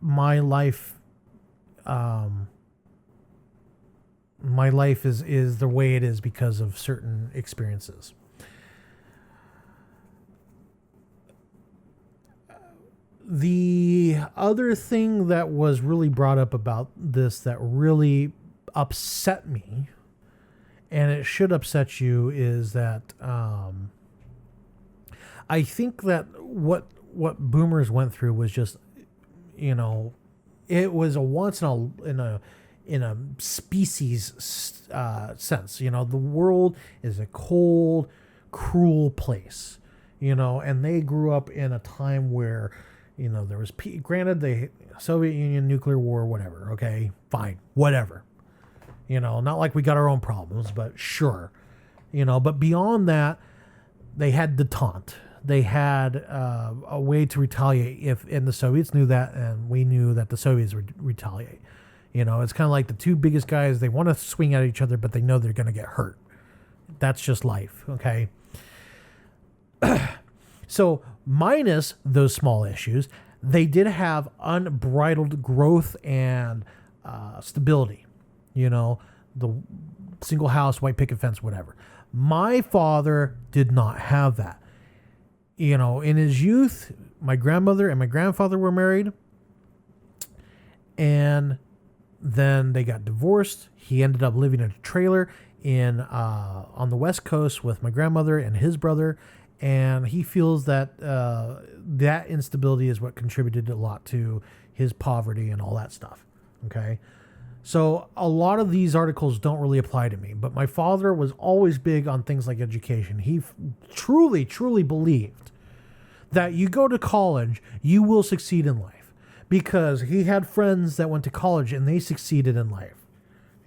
my life is the way it is because of certain experiences. The other thing that was really brought up about this that really upset me, and it should upset you, is that I think that what boomers went through was just, you know, it was a once in a species sense. You know, the world is a cold, cruel place, you know, and they grew up in a time where, you know, there was, granted, the Soviet Union, nuclear war, whatever. Okay, fine, whatever. You know, not like we got our own problems, but sure. You know, but beyond that, they had detente. They had a way to retaliate and the Soviets knew that, and we knew that the Soviets would retaliate. You know, it's kind of like the two biggest guys, they want to swing at each other, but they know they're going to get hurt. That's just life, okay? So, minus those small issues, they did have unbridled growth and stability. You know, the single house, white picket fence, whatever. My father did not have that. You know, in his youth, my grandmother and my grandfather were married, and then they got divorced. He ended up living in a trailer on the West Coast with my grandmother and his brother. And he feels that that instability is what contributed a lot to his poverty and all that stuff. Okay. So a lot of these articles don't really apply to me, but my father was always big on things like education. He truly, truly believed that you go to college, you will succeed in life, because he had friends that went to college and they succeeded in life.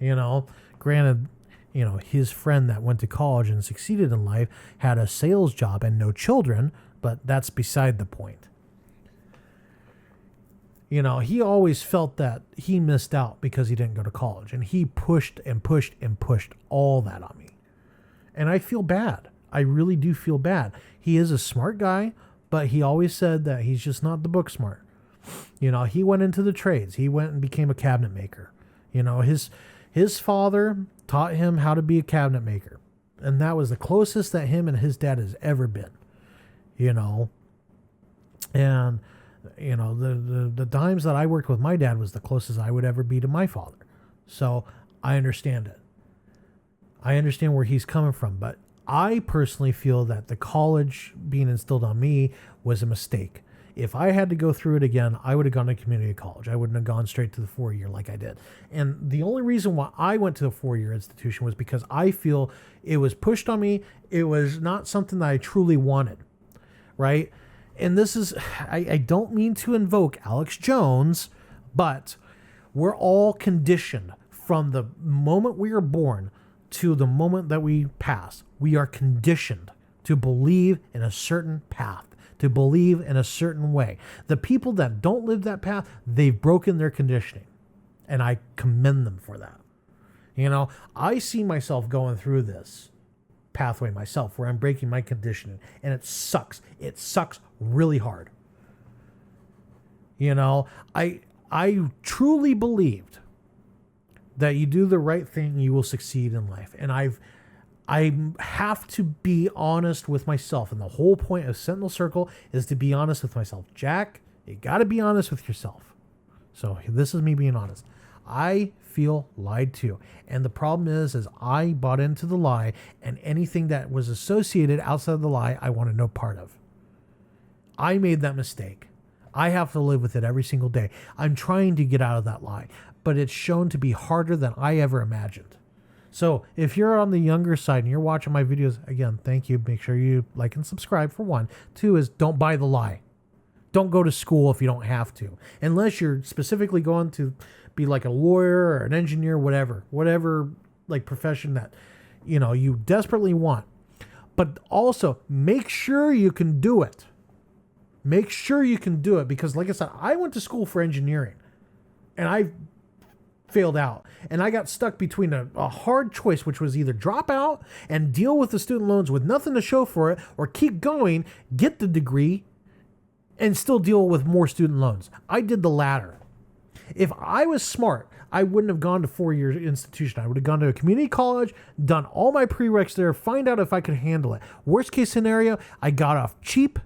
You know, granted, his friend that went to college and succeeded in life had a sales job and no children, but that's beside the point. He always felt that he missed out because he didn't go to college, and he pushed and pushed and pushed all that on me. And I feel bad. I really do feel bad. He is a smart guy, but he always said that he's just not the book smart. He went into the trades. He went and became a cabinet maker. His father taught him how to be a cabinet maker. And that was the closest that him and his dad has ever been. And the times that I worked with my dad was the closest I would ever be to my father. So I understand it. I understand where he's coming from, but I personally feel that the college being instilled on me was a mistake. If I had to go through it again, I would have gone to community college. I wouldn't have gone straight to the 4-year like I did. And the only reason why I went to the 4-year institution was because I feel it was pushed on me. It was not something that I truly wanted, right? And this is, I don't mean to invoke Alex Jones, but we're all conditioned from the moment we are born to the moment that we pass. We are conditioned to believe in a certain path, to believe in a certain way. The people that don't live that path, they've broken their conditioning. And I commend them for that. I see myself going through this pathway myself where I'm breaking my conditioning, and it sucks. It sucks really hard. I truly believed that you do the right thing, you will succeed in life. And I have to be honest with myself. And the whole point of Sentinel Circle is to be honest with myself. Jack, you got to be honest with yourself. So this is me being honest. I feel lied to. And the problem is I bought into the lie, and anything that was associated outside of the lie, I wanted no part of. I made that mistake. I have to live with it every single day. I'm trying to get out of that lie, but it's shown to be harder than I ever imagined. So if you're on the younger side and you're watching my videos, again, thank you. Make sure you like and subscribe for one. Two is don't buy the lie. Don't go to school if you don't have to, unless you're specifically going to be like a lawyer or an engineer, whatever like profession that, you desperately want. But also make sure you can do it. Make sure you can do it, because like I said, I went to school for engineering and I failed out, and I got stuck between a hard choice, which was either drop out and deal with the student loans with nothing to show for it, or keep going, get the degree, and still deal with more student loans. I did the latter. If I was smart, I wouldn't have gone to 4-year institution. I would have gone to a community college, done all my prereqs there, find out if I could handle it. Worst case scenario, I got off cheap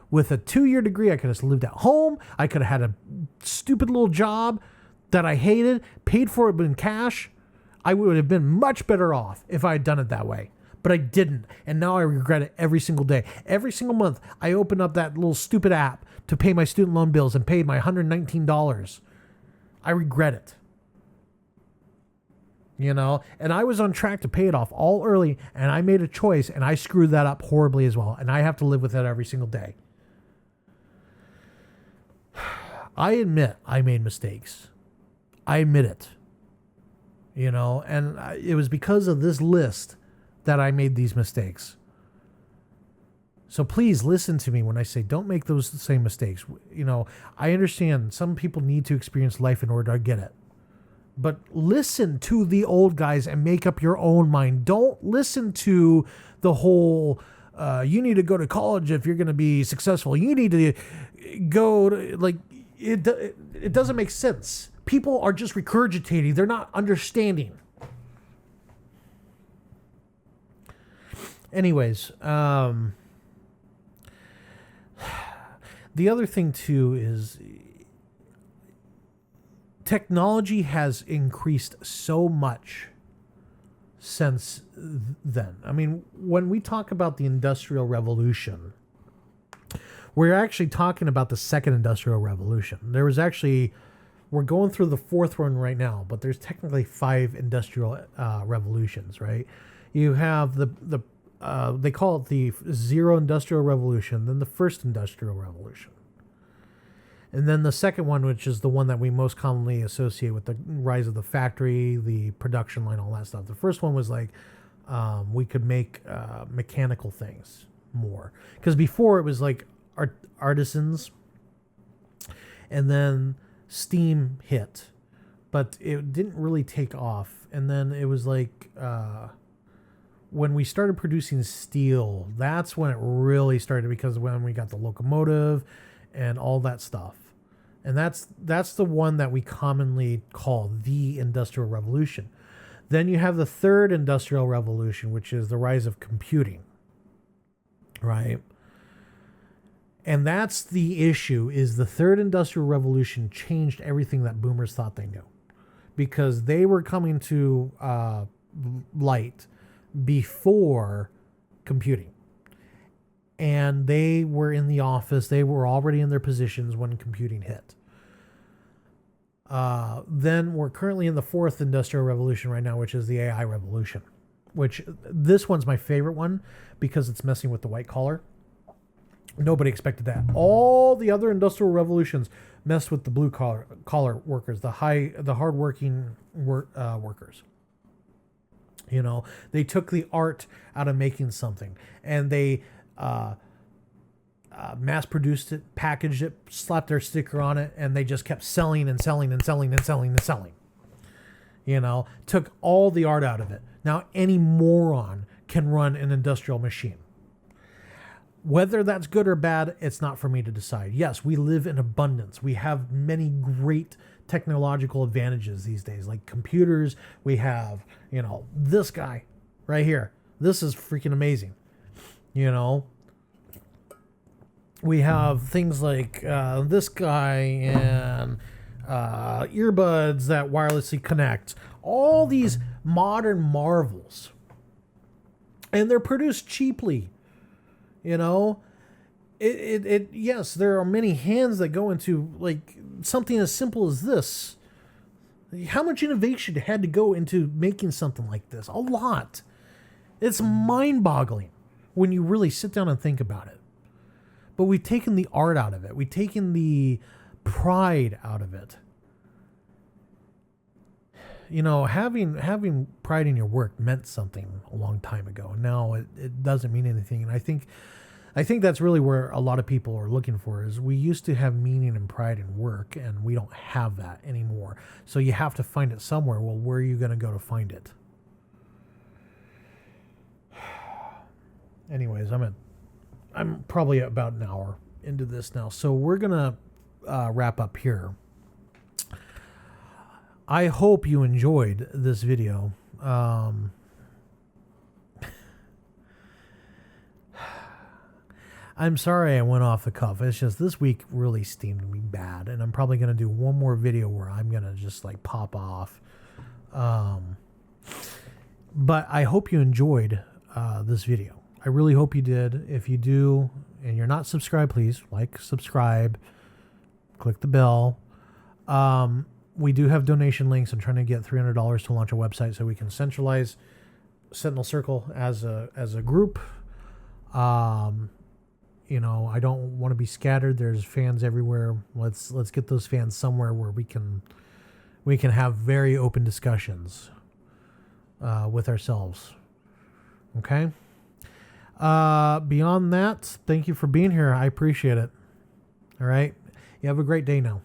with a 2-year degree. I could have lived at home. I could have had a stupid little job that I hated, paid for it in cash. I would have been much better off if I had done it that way. But I didn't. And now I regret it every single day. Every single month, I open up that little stupid app to pay my student loan bills and paid my $119. I regret it. And I was on track to pay it off all early, and I made a choice, and I screwed that up horribly as well. And I have to live with that every single day. I admit I made mistakes. I admit it. And it was because of this list that I made these mistakes. So please listen to me when I say don't make those same mistakes. I understand some people need to experience life in order to get it. But listen to the old guys and make up your own mind. Don't listen to the whole, you need to go to college if you're going to be successful. You need to go to, it doesn't make sense. People are just regurgitating. They're not understanding. Anyways, the other thing too is technology has increased so much since then. I mean, when we talk about the Industrial Revolution, we're actually talking about the second Industrial Revolution. We're going through the fourth one right now, but there's technically 5 industrial revolutions, right? You have they call it the Zero Industrial Revolution, then the First Industrial Revolution. And then the second one, which is the one that we most commonly associate with the rise of the factory, the production line, all that stuff. The first one was like we could make mechanical things more. Because before it was like artisans, and then steam hit. But it didn't really take off. And then it was like when we started producing steel, that's when it really started, because when we got the locomotive and all that stuff. And that's the one that we commonly call the Industrial Revolution. Then you have the third Industrial Revolution, which is the rise of computing, right? And that's the issue, is the third Industrial Revolution changed everything that boomers thought they knew, because they were coming to light before computing. And they were in the office. They were already in their positions when computing hit. Then we're currently in the fourth Industrial Revolution right now, which is the AI revolution, which this one's my favorite one because it's messing with the white collar. Nobody expected that. All the other industrial revolutions messed with the blue collar workers, the hardworking workers. You know, they took the art out of making something, and they mass produced it, packaged it, slapped their sticker on it, and they just kept selling and selling and selling and selling and selling. You know, took all the art out of it. Now any moron can run an industrial machine. Whether that's good or bad, it's not for me to decide. Yes, we live in abundance. We have many great technological advantages these days, like computers. We have, you know, this guy right here. This is freaking amazing. You know, we have things like this guy and earbuds that wirelessly connect. All these modern marvels. And they're produced cheaply. You know, yes, there are many hands that go into like something as simple as this. How much innovation had to go into making something like this? A lot. It's mind-boggling when you really sit down and think about it. But we've taken the art out of it. We've taken the pride out of it. You know, having pride in your work meant something a long time ago. Now it doesn't mean anything. And I think that's really where a lot of people are looking for, is we used to have meaning and pride in work, and we don't have that anymore. So you have to find it somewhere. Well, where are you going to go to find it? Anyways, I'm probably about an hour into this now. So we're going to wrap up here. I hope you enjoyed this video. I'm sorry I went off the cuff. It's just this week really steamed me bad, and I'm probably going to do one more video where I'm going to just like pop off. But I hope you enjoyed this video. I really hope you did. If you do, and you're not subscribed, please like, subscribe, click the bell. We do have donation links. I'm trying to get $300 to launch a website so we can centralize Sentinel Circle as a group. You know, I don't want to be scattered. There's fans everywhere. Let's get those fans somewhere where we can have very open discussions with ourselves. Okay. Beyond that, thank you for being here. I appreciate it. All right. You have a great day now.